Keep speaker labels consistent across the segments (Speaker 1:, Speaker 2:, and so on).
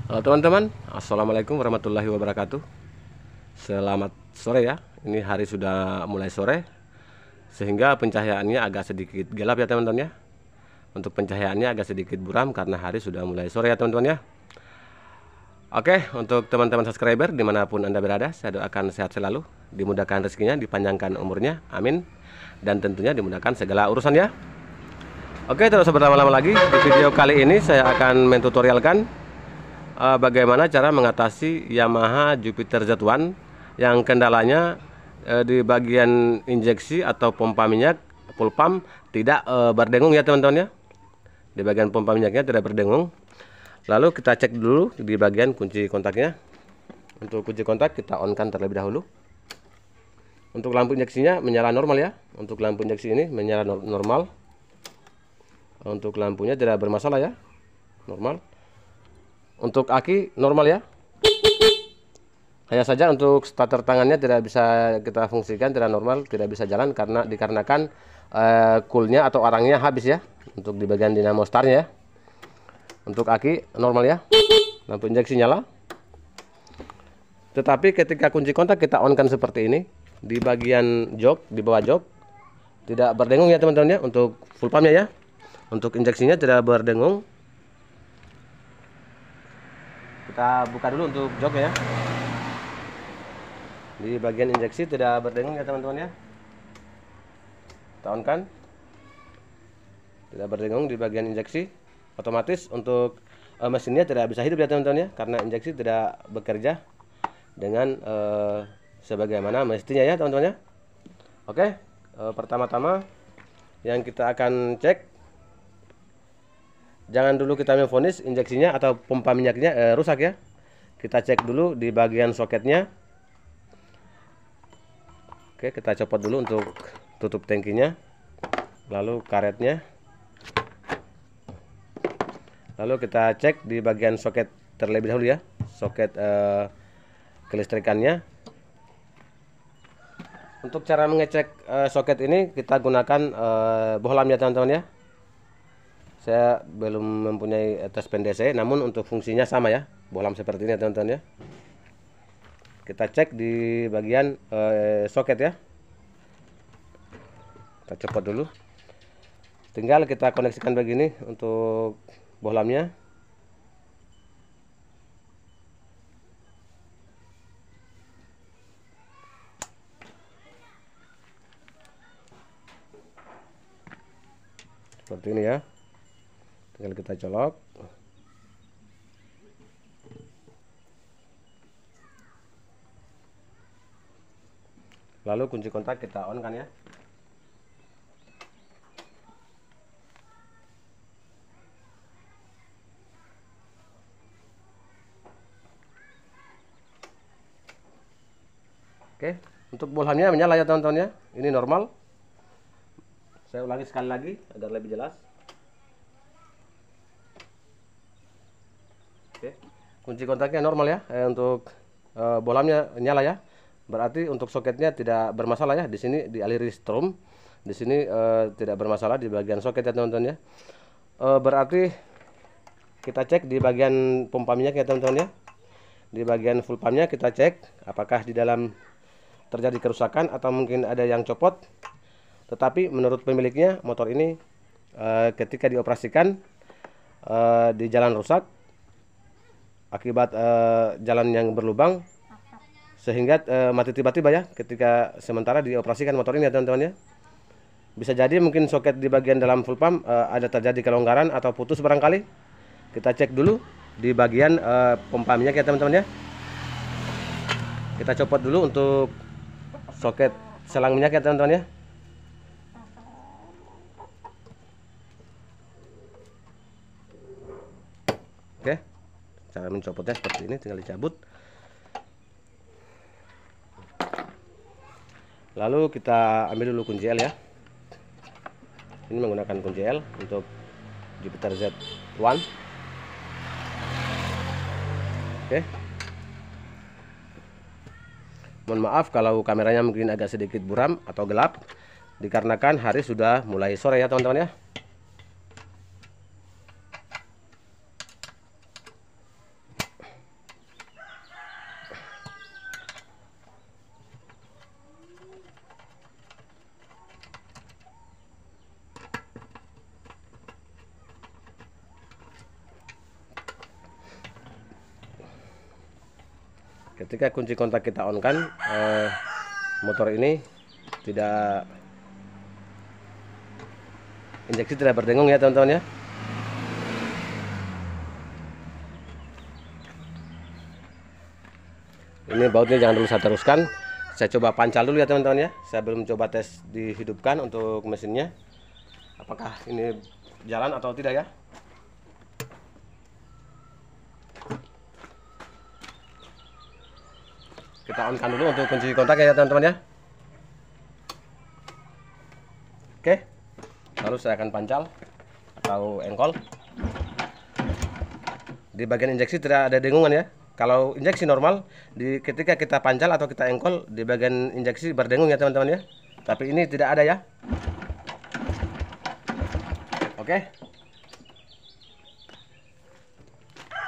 Speaker 1: Halo teman-teman, Assalamualaikum warahmatullahi wabarakatuh. Selamat sore ya. Ini hari sudah mulai sore, sehingga pencahayaannya agak sedikit gelap ya teman-teman ya. Untuk pencahayaannya agak sedikit buram karena hari sudah mulai sore ya teman-teman ya. Oke, untuk teman-teman subscriber dimanapun Anda berada, saya doakan sehat selalu, dimudahkan rezekinya, dipanjangkan umurnya, amin. Dan tentunya dimudahkan segala urusan ya. Oke, terus berlama-lama lagi, di video kali ini saya akan mentutorialkan bagaimana cara mengatasi Yamaha Jupiter Z1 yang kendalanya di bagian injeksi atau pompa minyak full pump tidak berdengung ya teman-teman ya. Di bagian pompa minyaknya tidak berdengung. Lalu kita cek dulu di bagian kunci kontaknya. Untuk kunci kontak kita on kan terlebih dahulu. Untuk lampu injeksinya menyala normal ya. Untuk lampu injeksi ini menyala normal. Untuk lampunya tidak bermasalah ya, normal. Untuk aki normal ya. Hanya saja untuk starter tangannya tidak bisa kita fungsikan, tidak normal, tidak bisa jalan karena dikarenakan coolnya atau arangnya habis ya. Untuk di bagian dinamo startnya ya. Untuk aki normal ya. Lampu injeksi nyala. Tetapi ketika kunci kontak kita on kan seperti ini, di bagian jok, di bawah jok tidak berdengung ya teman-teman ya. Untuk full pumpnya ya. Untuk injeksinya tidak berdengung. Kita buka dulu untuk jok ya. Di bagian injeksi tidak berdengung ya teman-teman ya. Kita on kan. Tidak berdengung di bagian injeksi. Otomatis untuk mesinnya tidak bisa hidup ya teman-teman ya, karena injeksi tidak bekerja dengan sebagaimana mestinya ya teman-teman ya. Oke, pertama-tama yang kita akan cek, jangan dulu kita memvonis injeksinya atau pompa minyaknya rusak ya. Kita cek dulu di bagian soketnya. Oke, kita copot dulu untuk tutup tangkinya. Lalu karetnya. Lalu kita cek di bagian soket terlebih dahulu ya. Soket kelistrikannya. Untuk cara mengecek soket ini kita gunakan bohlam ya teman-teman ya. Saya belum mempunyai tes PNDC, namun untuk fungsinya sama ya, bohlam seperti ini teman-teman ya. Kita cek di bagian soket ya. Kita copot dulu. Tinggal kita koneksikan begini untuk bohlamnya. Seperti ini ya. Tinggal kita colok. Lalu kunci kontak kita on kan ya. Oke, untuk bohlamnya menyala ya teman-teman ya. Ini normal. Saya ulangi sekali lagi agar lebih jelas. Oke, kunci kontaknya normal ya. Untuk bohlamnya nyala ya. Berarti untuk soketnya tidak bermasalah ya. Di sini dialiri strom. Di sini tidak bermasalah di bagian soket ya teman-teman ya. Berarti kita cek di bagian pompa minyak ya teman-teman ya. Di bagian full pumpnya kita cek apakah di dalam terjadi kerusakan atau mungkin ada yang copot. Tetapi menurut pemiliknya motor ini ketika dioperasikan di jalan rusak akibat jalan yang berlubang, sehingga mati tiba-tiba ya ketika sementara dioperasikan motor ini ya teman-teman ya. Bisa jadi mungkin soket di bagian dalam full pump ada terjadi kelonggaran atau putus barangkali. Kita cek dulu di bagian pompa minyak ya teman-teman ya. Kita copot dulu untuk soket selang minyak ya teman-teman ya. Oke, cara mencopotnya seperti ini, tinggal dicabut. Lalu kita ambil dulu kunci L ya. Ini menggunakan kunci L untuk Jupiter Z1. Oke. Mohon maaf kalau kameranya mungkin agak sedikit buram atau gelap, dikarenakan hari sudah mulai sore ya teman-teman ya. Ketika kunci kontak kita on kan, motor ini tidak, injeksi tidak berdengung ya teman-teman ya. Ini bautnya jangan dulu saya teruskan, saya coba pancal dulu ya teman-teman ya. Saya belum coba tes dihidupkan untuk mesinnya, apakah ini jalan atau tidak ya. Kita on-kan dulu untuk kunci kontak ya teman-teman ya. Oke, lalu saya akan pancal atau engkol. Di bagian injeksi tidak ada dengungan ya. Kalau injeksi normal, ketika kita pancal atau kita engkol, di bagian injeksi berdengung ya teman-teman ya. Tapi ini tidak ada ya. Oke,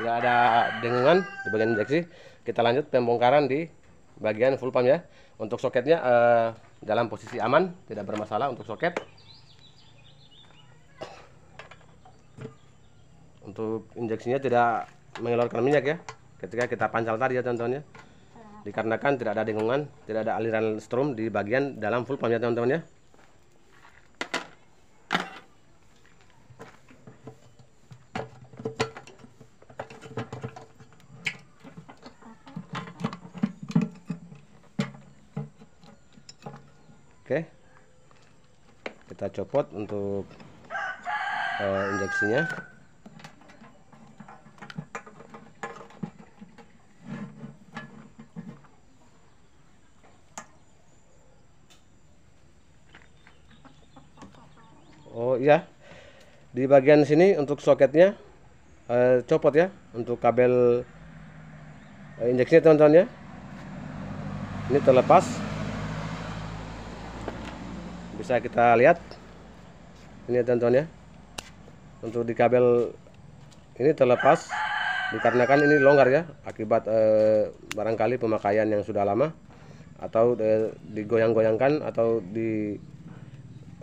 Speaker 1: tidak ada dengungan di bagian injeksi. Kita lanjut pembongkaran di bagian full pump ya. Untuk soketnya dalam posisi aman, tidak bermasalah untuk soket. Untuk injeksinya tidak mengeluarkan minyak ya ketika kita pancal tadi ya teman-teman ya. Dikarenakan tidak ada dengungan, tidak ada aliran strom di bagian dalam full pump ya teman-teman ya. Oke, kita copot untuk injeksinya. Oh iya, di bagian sini untuk soketnya copot ya, untuk kabel injeksinya teman-teman ya. Ini terlepas, bisa kita lihat ini ya teman-teman ya. Untuk di kabel ini terlepas dikarenakan ini longgar ya, akibat barangkali pemakaian yang sudah lama atau digoyang-goyangkan atau di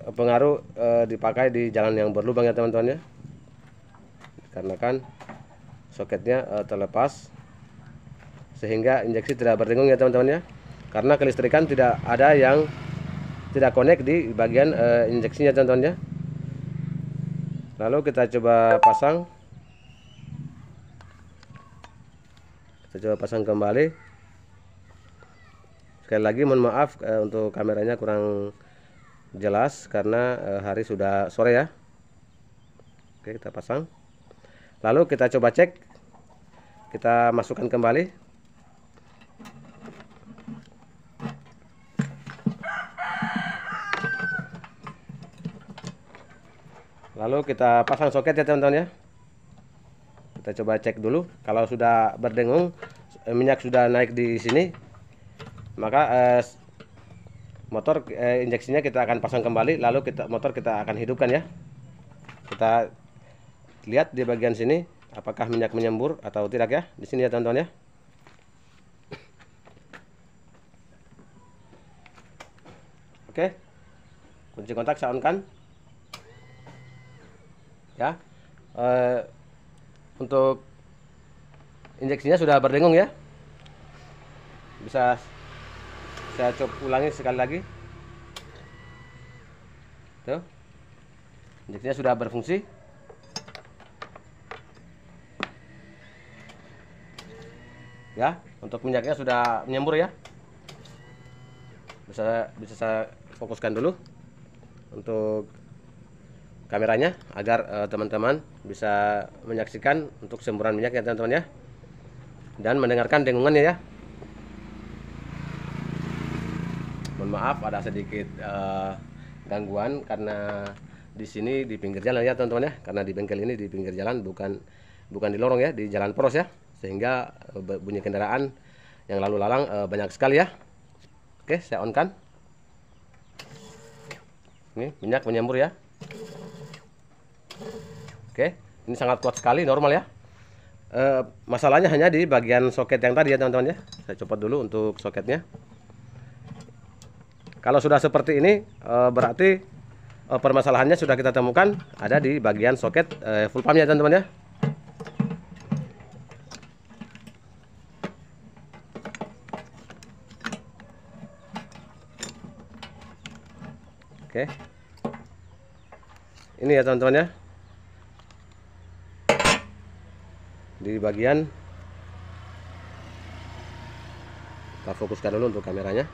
Speaker 1: pengaruh dipakai di jalan yang berlubang ya teman-teman ya. Dikarenakan soketnya terlepas sehingga injeksi tidak berdengung ya teman-teman ya. Karena kelistrikan tidak ada yang tidak connect di bagian injeksinya teman-teman ya. Lalu kita coba pasang. Kita coba pasang kembali. Sekali lagi mohon maaf untuk kameranya kurang jelas karena hari sudah sore ya. Oke, kita pasang. Lalu kita coba cek. Kita masukkan kembali. Lalu kita pasang soket ya teman-teman ya. Kita coba cek dulu. Kalau sudah berdengung, minyak sudah naik di sini, maka motor injeksinya kita akan pasang kembali. Lalu motor kita akan hidupkan ya. Kita lihat di bagian sini apakah minyak menyembur atau tidak ya. Di sini ya teman-teman ya. Oke, kunci kontak saya on kan ya. Untuk injeksinya sudah berdengung ya. Bisa saya coba ulangi sekali lagi. Tuh, injeksinya sudah berfungsi ya. Untuk minyaknya sudah menyembur ya. Bisa saya fokuskan dulu untuk kameranya agar teman-teman bisa menyaksikan untuk semburan minyak ya teman-teman ya, dan mendengarkan dengungannya ya. Mohon maaf ada sedikit gangguan karena di sini di pinggir jalan ya teman-teman ya, karena di bengkel ini di pinggir jalan, bukan di lorong ya, di jalan poros ya, sehingga bunyi kendaraan yang lalu lalang banyak sekali ya. Oke, saya on kan. Ini minyak menyembur ya. Oke, ini sangat kuat sekali, normal ya. Masalahnya hanya di bagian soket yang tadi ya teman-teman ya. Saya copot dulu untuk soketnya. Kalau sudah seperti ini berarti permasalahannya sudah kita temukan ada di bagian soket full pump ya teman-teman ya. Oke, ini ya teman-teman ya, di bagian, kita fokuskan dulu untuk kameranya,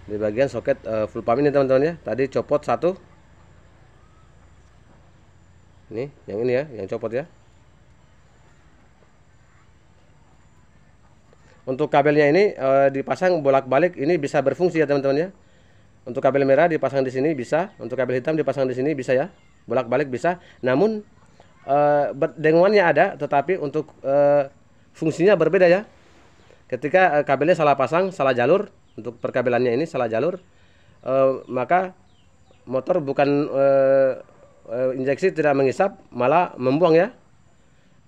Speaker 1: di bagian soket full pump ini teman-teman ya. Tadi copot satu, ini yang ini ya, yang copot ya. Untuk kabelnya ini dipasang bolak-balik, ini bisa berfungsi ya teman-teman ya. Untuk kabel merah dipasang di sini bisa, untuk kabel hitam dipasang di sini bisa ya, bolak-balik bisa. Namun dengungannya ada, tetapi untuk fungsinya berbeda ya. Ketika kabelnya salah pasang, salah jalur, untuk perkabelannya ini salah jalur, maka motor bukan injeksi tidak mengisap, malah membuang ya.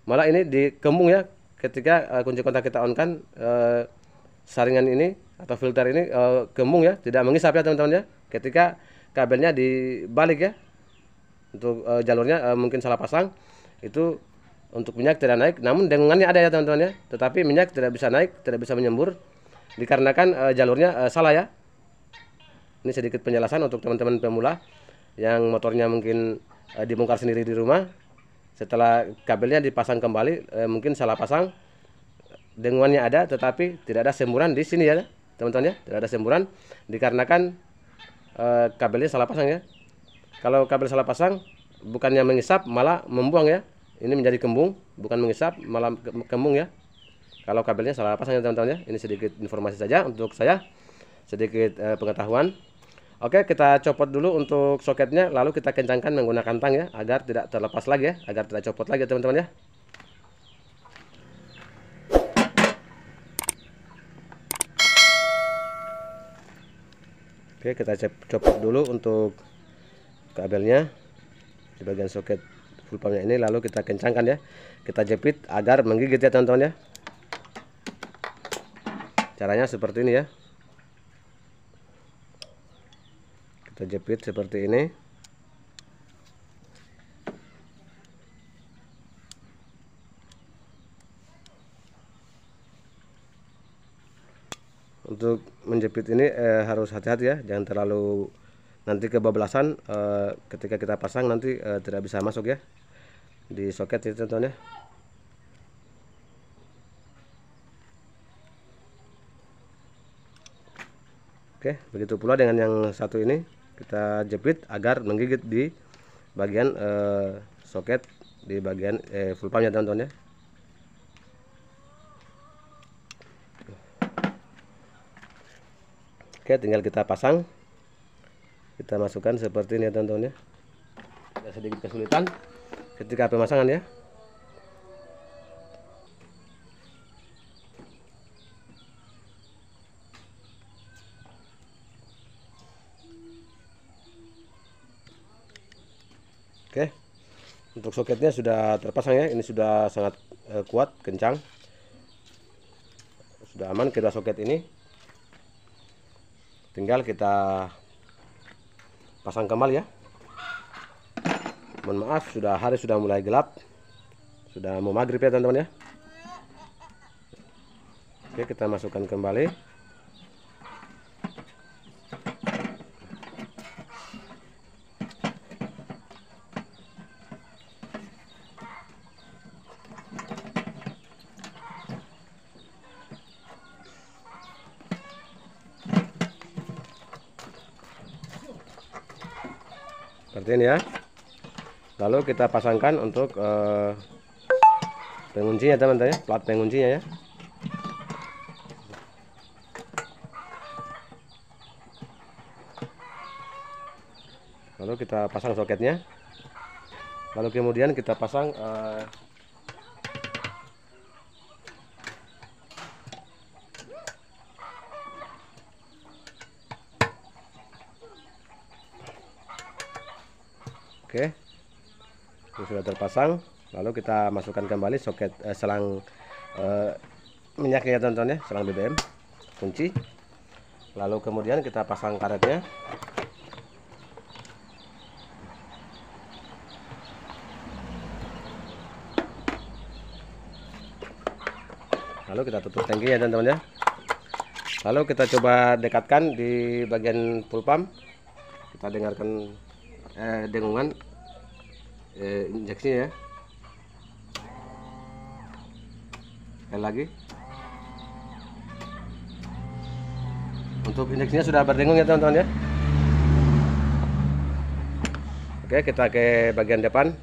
Speaker 1: Malah ini dikembung ya. Ketika kunci kontak kita on kan, saringan ini atau filter ini kembung ya, tidak mengisap ya teman-teman ya. Ketika kabelnya dibalik ya, untuk jalurnya mungkin salah pasang, itu untuk minyak tidak naik. Namun dengungannya ada ya teman-teman ya, tetapi minyak tidak bisa naik, tidak bisa menyembur, dikarenakan jalurnya salah ya. Ini sedikit penjelasan untuk teman-teman pemula yang motornya mungkin dibongkar sendiri di rumah. Setelah kabelnya dipasang kembali, mungkin salah pasang, dengungannya ada, tetapi tidak ada semburan di sini ya teman-teman ya, tidak ada semburan, dikarenakan kabelnya salah pasang ya. Kalau kabel salah pasang, bukannya mengisap, malah membuang ya. Ini menjadi kembung, bukan mengisap, malah kembung ya. Kalau kabelnya salah pasang ya teman-teman ya. Ini sedikit informasi saja untuk saya, sedikit pengetahuan. Oke, kita copot dulu untuk soketnya, lalu kita kencangkan menggunakan tang ya, agar tidak terlepas lagi ya, agar tidak copot lagi teman-teman ya. Oke, kita copot dulu untuk kabelnya di bagian soket full pumpnya ini, lalu kita kencangkan ya, kita jepit agar menggigit ya teman-teman ya. Caranya seperti ini ya. Kita jepit seperti ini. Untuk menjepit ini harus hati-hati ya, jangan terlalu, nanti kebablasan ketika kita pasang nanti tidak bisa masuk ya di soket itu teman-teman ya. Oke, begitu pula dengan yang satu ini, kita jepit agar menggigit di bagian soket di bagian full pumpnya teman-teman ya. Oke, tinggal kita pasang, kita masukkan seperti ini ya teman-teman ya. Ada sedikit kesulitan ketika pemasangan ya. Oke, untuk soketnya sudah terpasang ya, ini sudah sangat kuat, kencang, sudah aman kedua soket ini. Tinggal kita pasang kembali ya. Mohon maaf, hari sudah mulai gelap, sudah mau maghrib ya teman-teman ya. Oke, kita masukkan kembali. Seperti ini ya. Lalu kita pasangkan untuk penguncinya teman-teman ya, plat penguncinya ya. Lalu kita pasang soketnya. Lalu kemudian kita pasang oke, ini sudah terpasang. Lalu kita masukkan kembali soket selang minyaknya teman-teman ya, selang BBM, kunci. Lalu kemudian kita pasang karetnya. Lalu kita tutup tangkinya teman-teman ya. Lalu kita coba dekatkan di bagian full pump. Kita dengarkan dengungan injeksinya ya. Sekali lagi. Untuk injeksinya sudah berdengung ya teman-teman ya. Oke, kita ke bagian depan.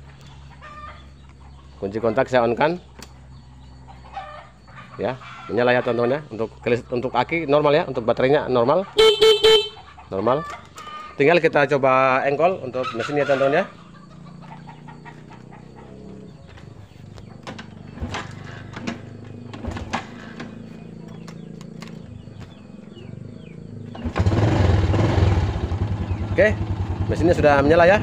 Speaker 1: Kunci kontak saya on kan. Ya, menyala ya teman-teman ya. Untuk aki normal ya, untuk baterainya normal. Normal. Tinggal kita coba engkol untuk mesinnya teman-teman ya. Oke, mesinnya sudah menyala ya.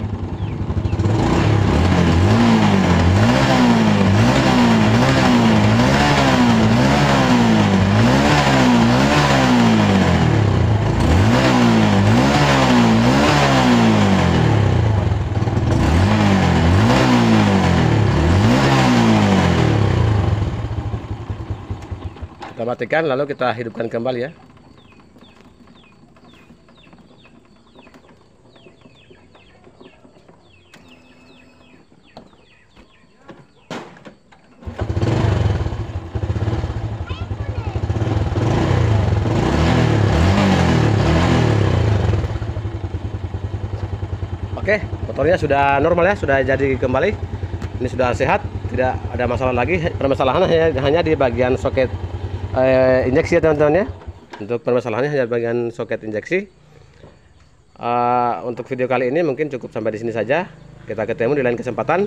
Speaker 1: Kita matikan lalu kita hidupkan kembali ya. Oke, motornya sudah normal ya, sudah jadi kembali. Ini sudah sehat, tidak ada masalah lagi. Permasalahan hanya di bagian soket injeksi ya teman-teman ya. Untuk permasalahannya hanya bagian soket injeksi. Untuk video kali ini mungkin cukup sampai di sini saja. Kita ketemu di lain kesempatan.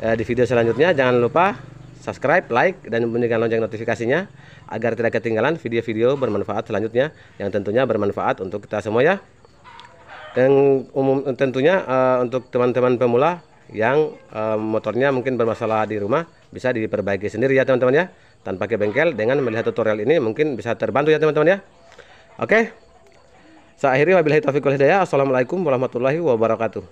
Speaker 1: Di video selanjutnya jangan lupa subscribe, like, dan bunyikan lonceng notifikasinya agar tidak ketinggalan video-video bermanfaat selanjutnya yang tentunya bermanfaat untuk kita semua ya. Dan tentunya untuk teman-teman pemula yang motornya mungkin bermasalah di rumah, bisa diperbaiki sendiri ya teman-teman ya, tanpa ke bengkel. Dengan melihat tutorial ini mungkin bisa terbantu ya teman-teman ya. Oke, saya akhiri, wabillahi taufiq wal hidayah. Assalamualaikum warahmatullahi wabarakatuh.